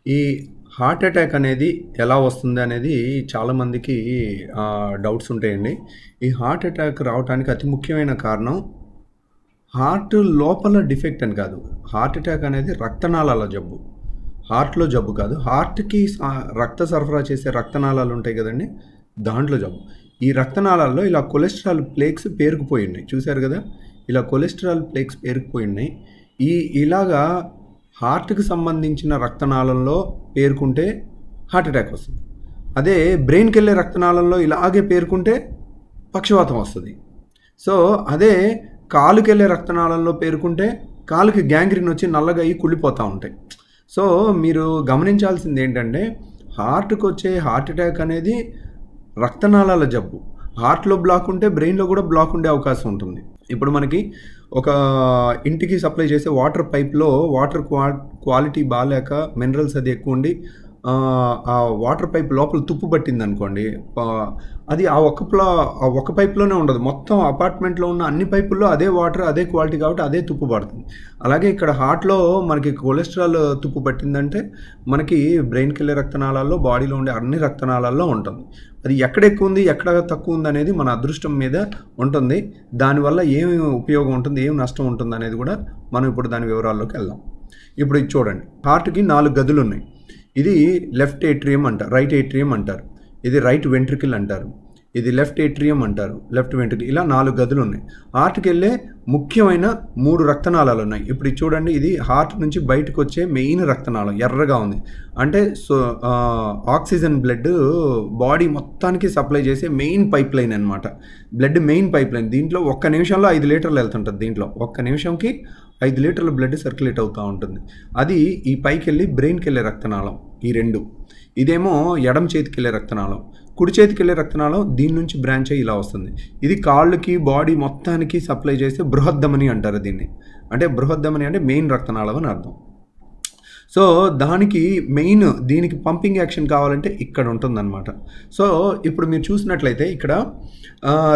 ఈ heart attack అనేది ఎలా వస్తుంది అనేది చాలామందికి డౌట్స్ ఉంటాయండి. ఈ హార్ట్ అటాక్ రావడానికి అతి ముఖ్యమైన కారణం హార్ట్ లోపల డిఫెక్ట్ అని కాదు. హార్ట్ అటాక్ అనేది రక్తనాళాల జబ్బు, హార్ట్లో జబ్బు కాదు. హార్ట్కి రక్త సరఫరా చేసే రక్తనాళాలు ఉంటాయి కదండి, దాంట్లో జబ్బు. ఈ రక్తనాళాల్లో ఇలా కొలెస్ట్రాల్ ప్లేక్స్ పేరుకుపోయి ఉన్నాయి, చూశారు కదా, ఇలా కొలెస్ట్రాల్ ప్లేక్స్ పేరుకుపోయి ఉన్నాయి. ఇలాగా హార్ట్కి సంబంధించిన రక్తనాళంలో పేరుకుంటే హార్ట్ అటాక్ వస్తుంది. అదే బ్రెయిన్కి వెళ్ళే రక్తనాళంలో ఇలాగే పేరుకుంటే పక్షవాతం వస్తుంది. సో అదే కాలుకి వెళ్ళే రక్తనాళంలో పేరుకుంటే కాలుకి గ్యాంగ్రీన్ వచ్చి నల్లగా అయ్యి కుళ్ళిపోతూ ఉంటాయి. సో మీరు గమనించాల్సింది ఏంటంటే హార్ట్కి వచ్చే హార్ట్ అటాక్ అనేది రక్తనాళాల జబ్బు. హార్ట్లో బ్లాక్ ఉంటే బ్రెయిన్లో కూడా బ్లాక్ ఉండే అవకాశం ఉంటుంది. ఇప్పుడు మనకి ఒక ఇంటికి సప్లై చేసే వాటర్ పైప్లో వాటర్ క్వాలిటీ బాగాలేక మినరల్స్ అది ఎక్కువ ఉండి ఆ వాటర్ పైప్ లోపల తుప్పు పట్టింది అనుకోండి, అది ఆ ఒక్క పైప్లోనే ఉండదు, మొత్తం అపార్ట్మెంట్లో ఉన్న అన్ని పైపుల్లో అదే వాటర్ అదే క్వాలిటీ కాబట్టి అదే తుప్పు పడుతుంది. అలాగే ఇక్కడ హార్ట్లో మనకి కొలెస్ట్రాల్ తుప్పు పట్టిందంటే మనకి బ్రెయిన్కి వెళ్ళే రక్తనాళాల్లో బాడీలో ఉండే అన్ని రక్తనాళాల్లో ఉంటుంది. అది ఎక్కడ ఎక్కువ ఉంది ఎక్కడ తక్కువ ఉంది అనేది మన అదృష్టం మీద ఉంటుంది. దానివల్ల ఏమి ఉపయోగం ఉంటుంది ఏమి నష్టం ఉంటుంది అనేది కూడా మనం ఇప్పుడు దాని వివరాల్లోకి వెళ్దాం. ఇప్పుడు ఇది చూడండి, హార్ట్కి 4 గదులు ఉన్నాయి. ఇది లెఫ్ట్ ఏట్రియం అంటారు, రైట్ ఏట్రియం అంటారు, ఇది రైట్ వెంట్రికల్ అంటారు, ఇది లెఫ్ట్ ఏట్రియం అంటారు, లెఫ్ట్ వెంట్రికల్, ఇలా 4 గదులు ఉన్నాయి. హార్ట్కి వెళ్ళే ముఖ్యమైన 3 రక్తనాళాలు ఉన్నాయి. ఇప్పుడు ఇది చూడండి, ఇది హార్ట్ నుంచి బయటకు వచ్చే మెయిన్ రక్తనాళం, ఎర్రగా ఉంది అంటే ఆక్సిజన్ బ్లడ్ బాడీ మొత్తానికి సప్లై చేసే మెయిన్ పైప్ లైన్ అనమాట. బ్లడ్ మెయిన్ పైప్ లైన్, దీంట్లో 1 నిమిషంలో 5 లీటర్లు వెళ్తుంటుంది. దీంట్లో 1 నిమిషంకి 5 లీటర్ల బ్లడ్ సర్క్యులేట్ అవుతూ ఉంటుంది. అది ఈ పైకి వెళ్ళి బ్రెయిన్కి వెళ్ళే రక్తనాళం ఈ 2. ఇదేమో ఎడమ చేతికి వెళ్ళే రక్తనాళం, కుడి చేతికి వెళ్ళే రక్తనాళం దీని నుంచి బ్రాంచ్ అయ్యి ఇలా వస్తుంది. ఇది కాళ్ళకి బాడీ మొత్తానికి సప్లై చేస్తే బృహద్దమని అంటారు దీన్ని. అంటే బృహద్దమని అంటే మెయిన్ రక్తనాళం అని అర్థం. సో దానికి మెయిన్ దీనికి పంపింగ్ యాక్షన్ కావాలంటే ఇక్కడ ఉంటుందన్నమాట. సో ఇప్పుడు మీరు చూసినట్లయితే ఇక్కడ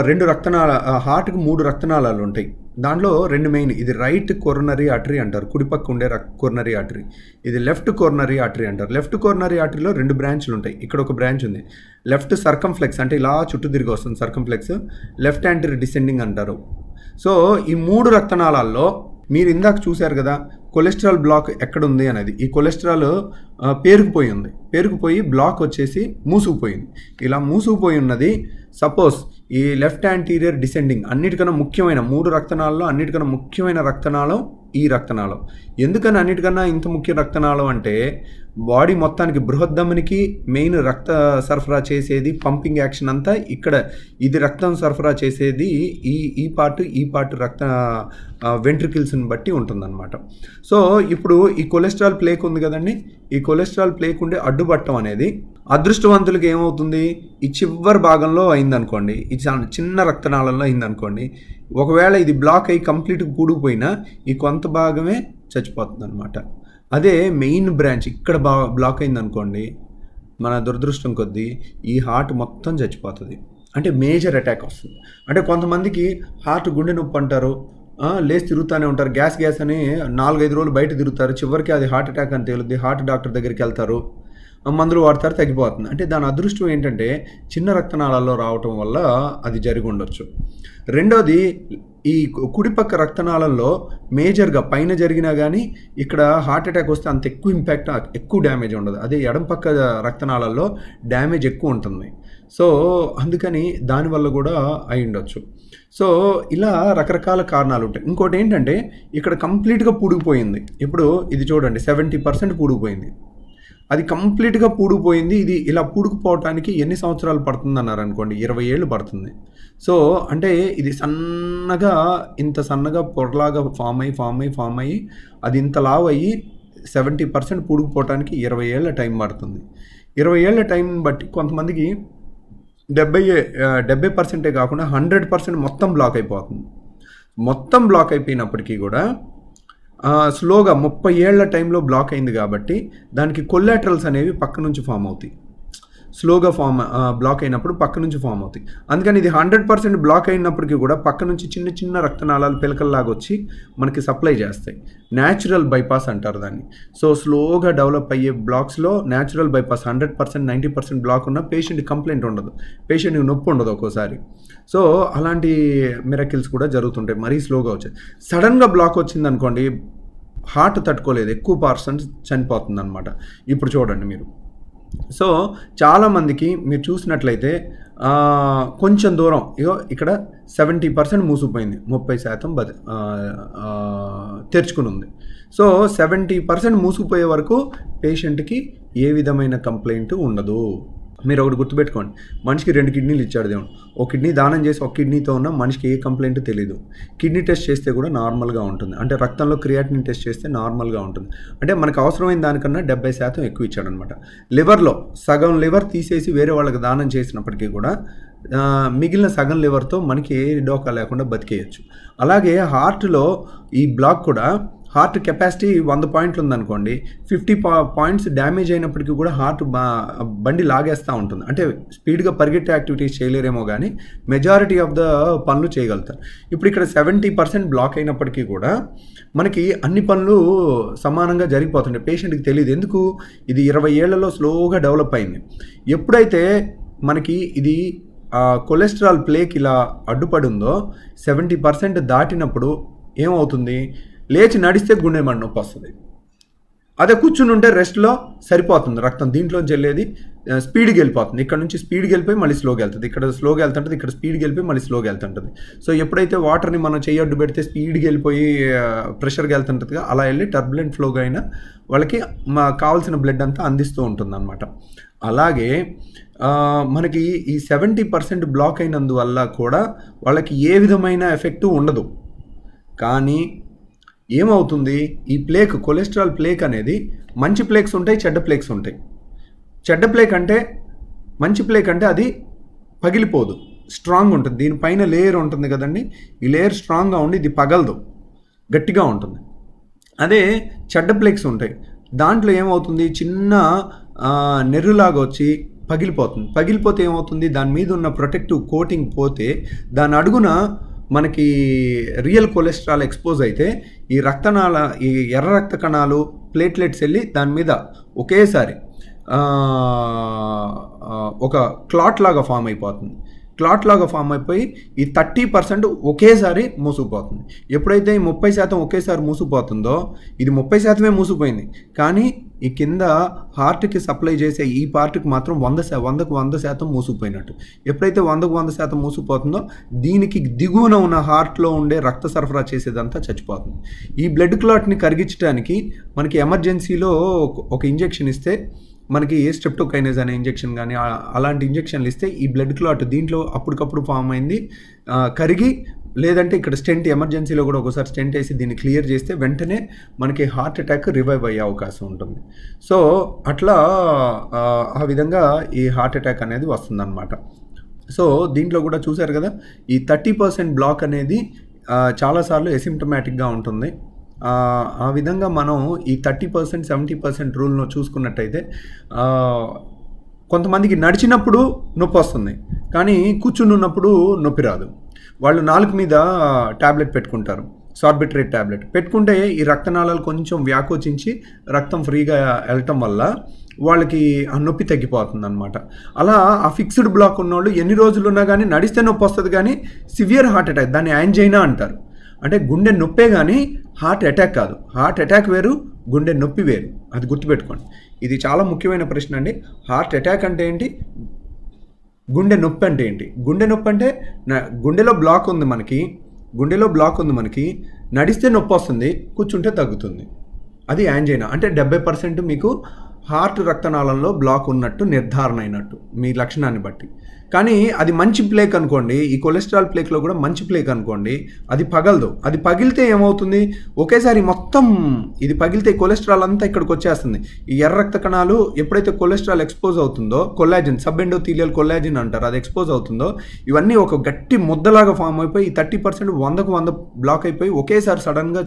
2 రక్తనాళ హార్ట్కి 3 రక్తనాళాలు ఉంటాయి. దాంట్లో 2 మెయిన్, ఇది రైట్ కొరనరీ ఆర్టరీ అంటారు, కుడిపక్క ఉండే కొరనరీ ఆర్టరీ. ఇది లెఫ్ట్ కొరనరీ ఆర్టరీ అంటారు. లెఫ్ట్ కొరనరీ ఆర్టరీలో 2 బ్రాంచ్లు ఉంటాయి. ఇక్కడ ఒక బ్రాంచ్ ఉంది, లెఫ్ట్ సర్కంఫ్లెక్స్ అంటే ఇలా చుట్టూ తిరిగి వస్తుంది సర్కంఫ్లెక్స్, లెఫ్ట్ యాంటీరియర్ డిసెండింగ్ అంటారు. సో ఈ 3 రక్తనాళాల్లో మీరు ఇందాక చూశారు కదా కొలెస్ట్రాల్ బ్లాక్ ఎక్కడుంది అనేది, ఈ కొలెస్ట్రాల్ పేరుకుపోయి ఉంది, పేరుకుపోయి బ్లాక్ వచ్చేసి మూసుకుపోయింది. ఇలా మూసుకుపోయి ఉన్నది సపోజ్ ఈ లెఫ్ట్ యాంటీరియర్ డిసెండింగ్ అన్నిటికన్నా ముఖ్యమైన 3 రక్తనాళాల్లో అన్నిటికన్నా ముఖ్యమైన రక్తనాళం ఈ రక్తనాళం. ఎందుకని అన్నిటికన్నా ఇంత ముఖ్య రక్తనాళం అంటే బాడీ మొత్తానికి బృహద్దమనికి మెయిన్ రక్త సరఫరా చేసేది పంపింగ్ యాక్షన్ అంతా ఇక్కడ, ఇది రక్తం సరఫరా చేసేది ఈ పార్ట్ రక్త వెంట్రికల్స్ని బట్టి ఉంటుందన్నమాట. సో ఇప్పుడు ఈ కొలెస్ట్రాల్ ప్లేక్ ఉంది కదండి, ఈ కొలెస్ట్రాల్ ప్లేక్ ఉండే అడ్డుపట్టం అనేది అదృష్టవంతులకి ఏమవుతుంది, ఈ చివరి భాగంలో అయిందనుకోండి, ఈ చిన్న రక్తనాళంలో అయిందనుకోండి, ఒకవేళ ఇది బ్లాక్ అయ్యి కంప్లీట్గా కూడిపోయినా ఈ కొంత భాగమే చచ్చిపోతుంది అనమాట. అదే మెయిన్ బ్రాంచ్ ఇక్కడ బ్లాక్ అయిందనుకోండి, మన దురదృష్టం కొద్దీ ఈ హార్ట్ మొత్తం చచ్చిపోతుంది. అంటే మేజర్ అటాక్ వస్తుంది. అంటే కొంతమందికి హార్ట్ గుండె నొప్పి అంటారు, లేచి తిరుగుతూనే ఉంటారు, గ్యాస్ అని 4-5 రోజులు బయట తిరుగుతారు, చివరికి అది హార్ట్ అటాక్ అని తేలుద్ది, హార్ట్ డాక్టర్ దగ్గరికి వెళ్తారు, మందులు వాడతారు, తగ్గిపోతుంది. అంటే దాని అదృష్టం ఏంటంటే చిన్న రక్తనాళాల్లో రావటం వల్ల అది జరిగి ఉండొచ్చు. రెండోది ఈ కుడిపక్క రక్తనాళంలో మేజర్గా పైన జరిగినా కానీ ఇక్కడ హార్ట్ అటాక్ వస్తే అంత ఎక్కువ ఇంపాక్ట్, ఎక్కువ డ్యామేజ్ ఉండదు. అదే ఎడమ పక్క రక్తనాళాల్లో డ్యామేజ్ ఎక్కువ ఉంటుంది. సో అందుకని దానివల్ల కూడా అయి ఉండొచ్చు. సో ఇలా రకరకాల కారణాలు ఉంటాయి. ఇంకోటి ఏంటంటే ఇక్కడ కంప్లీట్గా పూడిపోయింది. ఇప్పుడు ఇది చూడండి 70% పూడిపోయింది, అది కంప్లీట్గా పూడిపోయింది. ఇది ఇలా పూడుకుపోవటానికి ఎన్ని సంవత్సరాలు పడుతుంది అన్నారు అనుకోండి, 20 ఏళ్ళు పడుతుంది. సో అంటే ఇది ఇంత సన్నగా పొరలాగా ఫామ్ అయ్యి అది ఇంత లావు అయ్యి 70% పూడుకుపోవటానికి 20 ఏళ్ళ టైం పడుతుంది. 20 ఏళ్ళ టైం బట్టి కొంతమందికి 70% కాకుండా 100% మొత్తం బ్లాక్ అయిపోతుంది. మొత్తం బ్లాక్ అయిపోయినప్పటికీ కూడా స్లోగా 30 ఏళ్ల టైంలో బ్లాక్ అయింది కాబట్టి దానికి కొల్లాటరల్స్ అనేవి పక్క నుంచి ఫామ్ అవుతాయి. స్లోగా బ్లాక్ అయినప్పుడు పక్క నుంచి ఫామ్ అవుతాయి. అందుకని ఇది 100% బ్లాక్ అయినప్పటికీ కూడా పక్క నుంచి చిన్న చిన్న రక్తనాళాలు పిలకల్లాగా వచ్చి మనకి సప్లై చేస్తాయి. న్యాచురల్ బైపాస్ అంటారు దాన్ని. సో స్లోగా డెవలప్ అయ్యే బ్లాక్స్లో న్యాచురల్ బైపాస్ 100%, 90% బ్లాక్ ఉన్న పేషెంట్ కంప్లైంట్ ఉండదు, పేషెంట్కి నొప్పి ఉండదు ఒక్కోసారి. సో అలాంటి మిరకిల్స్ కూడా జరుగుతుంటాయి. మరీ స్లోగా వచ్చాయి. సడన్గా బ్లాక్ వచ్చింది అనుకోండి, హార్ట్ తట్టుకోలేదు, ఎక్కువ పర్సెంట్ చనిపోతుంది అనమాట. ఇప్పుడు చూడండి మీరు. సో చాలామందికి మీరు చూసినట్లయితే కొంచెం దూరం ఇక్కడ 70% మూసుకుపోయింది, 30% తెరుచుకుని ఉంది. సో 70% మూసుకుపోయే వరకు పేషెంట్కి ఏ విధమైన కంప్లైంట్ ఉండదు. మీరు ఒకటి గుర్తుపెట్టుకోండి, మనిషికి 2 కిడ్నీలు ఇచ్చాడు దేవుడు. ఒక కిడ్నీ దానం చేసి ఒక కిడ్నీతో ఉన్న మనిషికి ఏ కంప్లైంట్ తెలియదు. కిడ్నీ టెస్ట్ చేస్తే కూడా నార్మల్గా ఉంటుంది, అంటే రక్తంలో క్రియాటినిన్ టెస్ట్ చేస్తే నార్మల్గా ఉంటుంది. అంటే మనకు అవసరమైన దానికన్నా 70% ఎక్కువ ఇచ్చాడనమాట. లివర్లో సగం లివర్ తీసేసి వేరే వాళ్ళకి దానం చేసినప్పటికీ కూడా మిగిలిన సగం లివర్తో మనకి ఏ డోకా లేకుండా బతికేయచ్చు. అలాగే హార్ట్లో ఈ బ్లాక్ కూడా, హార్ట్ కెపాసిటీ 100 పాయింట్లు ఉందనుకోండి, 50 పాయింట్స్ డ్యామేజ్ అయినప్పటికీ కూడా హార్ట్ బండి లాగేస్తూ ఉంటుంది. అంటే స్పీడ్గా పరిగెట్టే యాక్టివిటీస్ చేయలేరేమో కానీ మెజారిటీ ఆఫ్ ద పనులు చేయగలుగుతారు. ఇప్పుడు ఇక్కడ 70% బ్లాక్ అయినప్పటికీ కూడా మనకి అన్ని పనులు సమానంగా జరిగిపోతుంటాయి. పేషెంట్కి తెలియదు, ఎందుకు ఇది 20 ఏళ్లలో స్లోగా డెవలప్ అయింది. ఎప్పుడైతే మనకి ఇది కొలెస్ట్రాల్ ప్లేక్ ఇలా అడ్డుపడి ఉందో 70% దాటినప్పుడు ఏమవుతుంది, లేచి నడిస్తే గుండె మంట నొప్పి వస్తుంది. అదే కూర్చుని ఉంటే రెస్ట్లో సరిపోతుంది, రక్తం దీంట్లోంచి వెళ్ళేది స్పీడ్కి వెళ్ళిపోతుంది. ఇక్కడ నుంచి స్పీడ్కి వెళ్ళిపోయి మళ్ళీ స్లోగా వెళ్తుంది, ఇక్కడ స్లోగా వెళ్తుంటుంది, ఇక్కడ స్పీడ్కి వెళ్ళిపోయి మళ్ళీ స్లోగా వెళ్తుంటుంది. సో ఎప్పుడైతే వాటర్ని మనం చేయొడ్డు పెడితే స్పీడ్కి వెళ్ళిపోయి ప్రెషర్కి వెళ్తుంటుందిగా, అలా వెళ్ళి టర్బులెంట్ ఫ్లోగా అయినా వాళ్ళకి కావాల్సిన బ్లడ్ అంతా అందిస్తూ ఉంటుంది అనమాట. అలాగే మనకి ఈ 70% బ్లాక్ అయినందువల్ల కూడా వాళ్ళకి ఏ విధమైన ఎఫెక్టు ఉండదు. కానీ ఏమవుతుంది, ఈ ప్లేక్, కొలెస్ట్రాల్ ప్లేక్ అనేది మంచి ప్లేక్స్ ఉంటాయి, చెడ్డ ప్లేక్స్ ఉంటాయి. చెడ్డ ప్లేక్ అంటే, మంచి ప్లేక్ అంటే అది పగిలిపోదు, స్ట్రాంగ్ ఉంటుంది. దీనిపైన లేయర్ ఉంటుంది కదండి, ఈ లేయర్ స్ట్రాంగ్గా ఉండి ఇది పగలదు, గట్టిగా ఉంటుంది. అదే చెడ్డ ప్లేక్స్ ఉంటాయి, దాంట్లో ఏమవుతుంది, చిన్న నెర్రులాగా వచ్చి పగిలిపోతుంది. పగిలిపోతే ఏమవుతుంది, దాని మీద ఉన్న ప్రొటెక్టివ్ కోటింగ్ పోతే దాని అడుగున మనకి రియల్ కొలెస్ట్రాల్ ఎక్స్పోజ్ అయితే ఈ ఈ ఎర్ర రక్త కణాలు, ప్లేట్లెట్స్ వెళ్ళి దాని మీద ఒకేసారి ఒక క్లాట్ లాగా ఫామ్ అయిపోతుంది. క్లాట్ లాగా ఫామ్ అయిపోయి ఈ 30% ఒకేసారి మూసుకుపోతుంది. ఎప్పుడైతే ఈ 30% ఒకేసారి మూసుకుపోతుందో, ఇది 30% మూసుకుపోయింది, కానీ ఈ కింద హార్ట్కి సప్లై చేసే ఈ పార్ట్కి మాత్రం 100% మూసుకుపోయినట్టు. ఎప్పుడైతే 100% మూసుకుపోతుందో దీనికి దిగువన ఉన్న హార్ట్లో ఉండే రక్త సరఫరా చేసేదంతా చచ్చిపోతుంది. ఈ బ్లడ్ క్లాట్ని కరిగించడానికి మనకి ఎమర్జెన్సీలో ఒక ఇంజెక్షన్ ఇస్తే, మనకి స్ట్రెప్టోకైనేజ్ అనే ఇంజెక్షన్ కానీ అలాంటి ఇంజెక్షన్లు ఇస్తే ఈ బ్లడ్ క్లాట్ దీంట్లో అప్పటికప్పుడు ఫామ్ అయింది కరిగి, లేదంటే ఇక్కడ స్టెంట్, ఎమర్జెన్సీలో కూడా ఒకసారి స్టెంట్ వేసి దీన్ని క్లియర్ చేస్తే వెంటనే మనకి హార్ట్ అటాక్ రివైవ్ అయ్యే అవకాశం ఉంటుంది. సో అట్లా ఆ విధంగా ఈ హార్ట్ అటాక్ అనేది వస్తుందన్నమాట. సో దీంట్లో కూడా చూశారు కదా, ఈ 30% బ్లాక్ అనేది చాలాసార్లు ఎసిమ్టమాటిక్గా ఉంటుంది. ఆ విధంగా మనం ఈ 30%, 70% రూల్ను చూసుకున్నట్టయితే కొంతమందికి నడిచినప్పుడు నొప్పి వస్తుంది, కానీ కూర్చుని ఉన్నప్పుడు నొప్పి రాదు. వాళ్ళు నాలుగు మీద ట్యాబ్లెట్ పెట్టుకుంటారు, సార్బిట్రేట్ ట్యాబ్లెట్ పెట్టుకుంటే ఈ రక్తనాళాలు కొంచెం వ్యాకోచించి రక్తం ఫ్రీగా వెళ్ళటం వల్ల వాళ్ళకి ఆ నొప్పి తగ్గిపోతుంది అనమాట. అలా ఆ ఫిక్స్డ్ బ్లాక్ ఉన్నవాళ్ళు ఎన్ని రోజులు ఉన్నా కానీ నడిస్తే నొప్పి వస్తుంది, కానీ సివియర్ హార్ట్ అటాక్, దాన్ని యాంజైనా అంటారు. అంటే గుండె నొప్పే కానీ హార్ట్ అటాక్ కాదు. హార్ట్ అటాక్ వేరు, గుండె నొప్పి వేరు, అది గుర్తుపెట్టుకోండి. ఇది చాలా ముఖ్యమైన ప్రశ్న అండి. హార్ట్ అటాక్ అంటే ఏంటి, గుండె నొప్పి అంటే ఏంటి? గుండె నొప్పి అంటే గుండెలో బ్లాక్ ఉంది మనకి, నడిస్తే నొప్పి వస్తుంది, కూర్చుంటే తగ్గుతుంది, అది యాంజైనా. అంటే 70% మీకు హార్ట్ రక్తనాళంలో బ్లాక్ ఉన్నట్టు నిర్ధారణ అయినట్టు మీ లక్షణాన్ని బట్టి. కానీ అది మంచి ప్లేక్ అనుకోండి, ఈ కొలెస్ట్రాల్ ప్లేక్లో కూడా మంచి ప్లేక్ అనుకోండి, అది పగలదు. అది పగిలితే ఏమవుతుంది, ఒకేసారి మొత్తం ఇది పగిలితే కొలెస్ట్రాల్ అంతా ఇక్కడికి వచ్చేస్తుంది. ఈ ఎర్ర రక్త కణాలు ఎప్పుడైతే కొలెస్ట్రాల్ ఎక్స్పోజ్ అవుతుందో, కొల్లాజిన్, సబ్ ఎండోథీలియల్ కొల్లాజిన్ అంటారు, అది ఎక్స్పోజ్ అవుతుందో, ఇవన్నీ ఒక గట్టి ముద్దలాగా ఫామ్ అయిపోయి ఈ 30% 100కు 100 బ్లాక్ అయిపోయి ఒకేసారి సడన్గా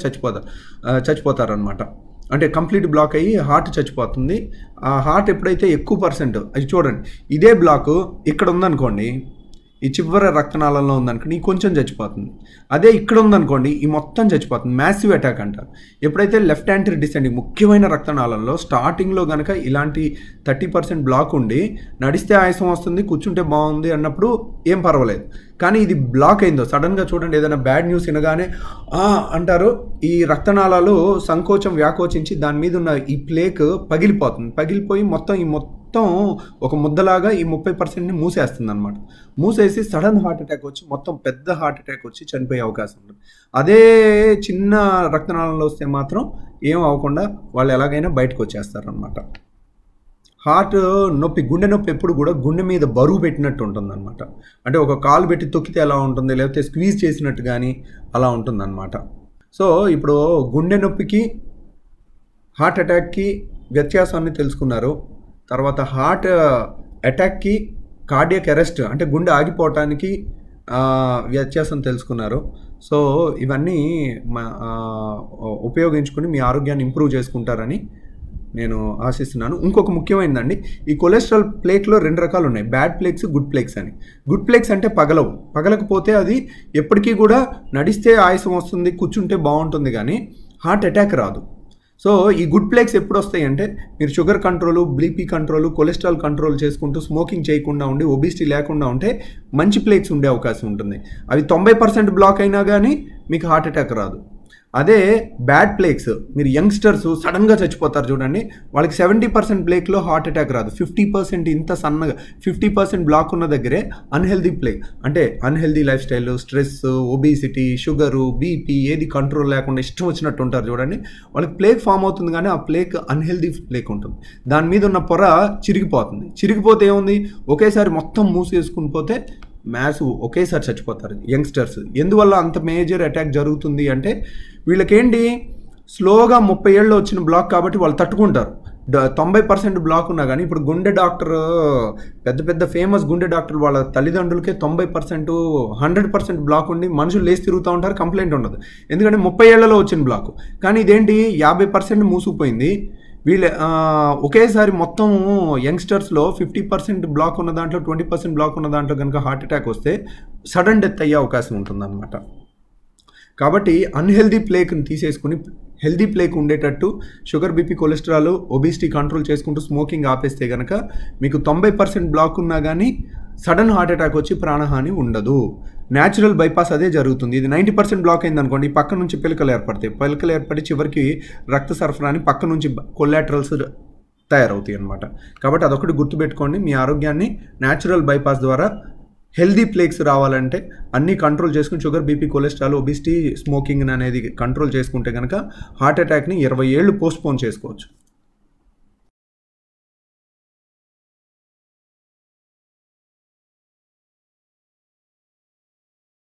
చచ్చిపోతారనమాట. అంటే కంప్లీట్ బ్లాక్ అయ్యి హార్ట్ చచ్చిపోతుంది. ఆ హార్ట్ ఎప్పుడైతే ఎక్కువ పర్సెంట్, అది చూడండి, ఇదే బ్లాకు ఇక్కడ ఉందనుకోండి, ఈ చివరి రక్తనాళంలో ఉందనుకోండి, ఈ కొంచెం చచ్చిపోతుంది. అదే ఇక్కడ ఉందనుకోండి, ఈ మొత్తం చచ్చిపోతుంది. మ్యాసివ్ అటాక్ అంటారు. ఎప్పుడైతే లెఫ్ట్ యాంటీ డిసెండింగ్ ముఖ్యమైన రక్తనాళంలో స్టార్టింగ్లో కనుక ఇలాంటి 30% బ్లాక్ ఉండి నడిస్తే ఆయాసం వస్తుంది, కూర్చుంటే బాగుంది అన్నప్పుడు ఏం పర్వాలేదు. కానీ ఇది బ్లాక్ అయిందో సడన్గా చూడండి, ఏదైనా బ్యాడ్ న్యూస్ వినగానే అంటారు, ఈ రక్తనాళాలు సంకోచం వ్యాకోచించి దాని మీద ఉన్న ఈ ప్లేక్ పగిలిపోతుంది. పగిలిపోయి మొత్తం ఒక ముద్దలాగా ఈ 30%ని మూసేస్తుంది అనమాట. మూసేసి సడన్ హార్ట్ అటాక్ వచ్చి మొత్తం పెద్ద హార్ట్ అటాక్ వచ్చి చనిపోయే అవకాశం ఉంటుంది. అదే చిన్న రక్తనాళంలో వస్తే మాత్రం ఏం అవ్వకుండా వాళ్ళు ఎలాగైనా బయటకు వచ్చేస్తారనమాట. హార్ట్ నొప్పి, గుండె నొప్పి ఎప్పుడు కూడా గుండె మీద బరువు పెట్టినట్టు ఉంటుంది అనమాట. అంటే ఒక కాలు పెట్టి తొక్కితే ఎలా ఉంటుంది, లేకపోతే స్క్వీజ్ చేసినట్టు కానీ అలా ఉంటుంది అనమాట. సో ఇప్పుడు గుండె నొప్పికి హార్ట్ అటాక్కి వ్యత్యాసాన్ని తెలుసుకున్నారు. తర్వాత హార్ట్ అటాక్కి కార్డియక్ అరెస్ట్ అంటే గుండె ఆగిపోవటానికి వ్యత్యాసం తెలుసుకున్నారు. సో ఇవన్నీ ఉపయోగించుకుని మీ ఆరోగ్యాన్ని ఇంప్రూవ్ చేసుకుంటారని నేను ఆశిస్తున్నాను. ఇంకొక ముఖ్యమైనదండి, ఈ కొలెస్ట్రాల్ ప్లేక్లో 2 రకాలు ఉన్నాయి, బ్యాడ్ ప్లేక్స్, గుడ్ ప్లేక్స్ అని. గుడ్ ప్లేక్స్ అంటే పగలకపోతే అది ఎప్పటికీ కూడా నడిస్తే ఆయాసం వస్తుంది, కూర్చుంటే బాగుంటుంది, కానీ హార్ట్ అటాక్ రాదు. సో ఈ గుడ్ ప్లేక్స్ ఎప్పుడు వస్తాయి అంటే మీరు sugar control, BP control, cholesterol control చేసుకుంటూ స్మోకింగ్ చేయకుండా ఉండి ఒబిసిటీ లేకుండా ఉంటే మంచి ప్లేక్స్ ఉండే అవకాశం ఉంటుంది. అవి 90% బ్లాక్ అయినా కానీ మీకు హార్ట్ అటాక్ రాదు. అదే బ్యాడ్ ప్లేక్స్, మీరు యంగ్స్టర్స్ సడన్గా చచ్చిపోతారు చూడండి, వాళ్ళకి 70% ప్లేక్లో హార్ట్ అటాక్ రాదు. 50% ఇంత సన్నగా 50% బ్లాక్ ఉన్న దగ్గరే అన్హెల్దీ ప్లేక్ అంటే unhealthy life style, stress, obesity, sugar, BP ఏది కంట్రోల్ లేకుండా ఇష్టం వచ్చినట్టు ఉంటారు చూడండి, వాళ్ళకి ప్లేక్ ఫామ్ అవుతుంది, కానీ ఆ ప్లేక్ అన్హెల్దీ ప్లేక్ ఉంటుంది. దాని మీద ఉన్న పొర చిరిగిపోతుంది. చిరిగిపోతే ఏముంది, ఒకేసారి మొత్తం మూసేసుకుని పోతే ఒకేసారి చచ్చిపోతారు యంగ్స్టర్స్. ఎందువల్ల అంత మేజర్ అటాక్ జరుగుతుంది అంటే వీళ్ళకేంటి, స్లోగా 30 ఏళ్ళు వచ్చిన బ్లాక్ కాబట్టి వాళ్ళు తట్టుకుంటారు. 90% బ్లాక్ ఉన్నా కానీ, ఇప్పుడు గుండె డాక్టర్, పెద్ద ఫేమస్ గుండె డాక్టర్ వాళ్ళ తల్లిదండ్రులకే 90%, 100% బ్లాక్ ఉండి మనుషులు లేచి తిరుగుతూ ఉంటారు, కంప్లైంట్ ఉండదు. ఎందుకంటే 30 ఏళ్లలో వచ్చిన బ్లాక్. కానీ ఇదేంటి 50% మూసుకుపోయింది. వీళ్ళ ఒకేసారి మొత్తం యంగ్స్టర్స్లో 50% బ్లాక్ ఉన్న దాంట్లో, 20% బ్లాక్ ఉన్న దాంట్లో కనుక హార్ట్ అటాక్ వస్తే సడన్ డెత్ అయ్యే అవకాశం ఉంటుందన్నమాట. కాబట్టి అన్హెల్దీ ప్లేక్ని తీసేసుకుని హెల్దీ ప్లేక్ ఉండేటట్టు sugar, BP, cholesterol, obesity control చేసుకుంటూ స్మోకింగ్ ఆపేస్తే కనుక మీకు 90% బ్లాక్ ఉన్నా కానీ సడన్ హార్ట్ అటాక్ వచ్చి ప్రాణహాని ఉండదు. న్యాచురల్ బైపాస్ అదే జరుగుతుంది. ఇది 90% బ్లాక్ అయింది అనుకోండి, పక్క నుంచి పిలకలు ఏర్పడతాయి. పిలకలు ఏర్పడి చివరికి రక్త సరఫరాని పక్క నుంచి కొలాటరల్స్ తయారవుతాయి అన్నమాట. కాబట్టి అదొకటి గుర్తుపెట్టుకోండి. మీ ఆరోగ్యాన్ని న్యాచురల్ బైపాస్ ద్వారా హెల్దీ ప్లేక్స్ రావాలంటే అన్నీ కంట్రోల్ చేసుకుని sugar, BP, cholesterol, obesity, smoking అనేది కంట్రోల్ చేసుకుంటే కనుక హార్ట్ అటాక్ని 20 ఏళ్ళు పోస్ట్పోన్ చేసుకోవచ్చు.